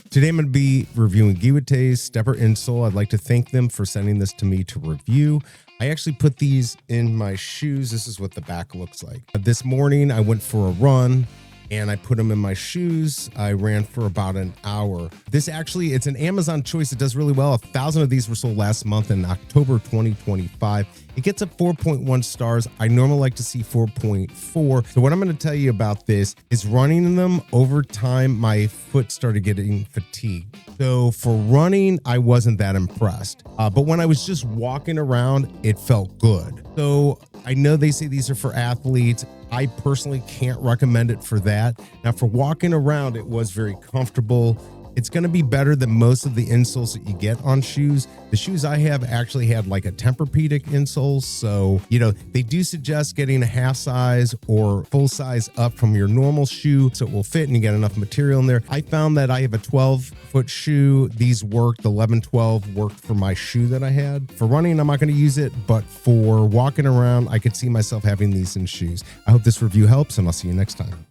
Today I'm going to be reviewing Giwytey's Stepper insole. I'd like to thank them for sending this to me to review. I actually put these in my shoes. This is what the back looks like. This morning I went for a run and I put them in my shoes. I ran for about an hour. This actually, it's an Amazon choice. It does really well. 1,000 of these were sold last month in October 2025. It gets a 4.1 stars. I normally like to see 4.4. So what I'm going to tell you about this is running them over time, my foot started getting fatigued. So for running, I wasn't that impressed. But when I was just walking around, it felt good. So I know they say these are for athletes. I personally can't recommend it for that. Now for walking around, it was very comfortable. It's going to be better than most of the insoles that you get on shoes. The shoes I have actually had like a Tempur-Pedic insole. So, they do suggest getting a half size or full size up from your normal shoe so it will fit and you get enough material in there. I found that I have a 12-foot shoe. These worked. 11, 12 worked for my shoe that I had. For running, I'm not going to use it, but for walking around, I could see myself having these in shoes. I hope this review helps and I'll see you next time.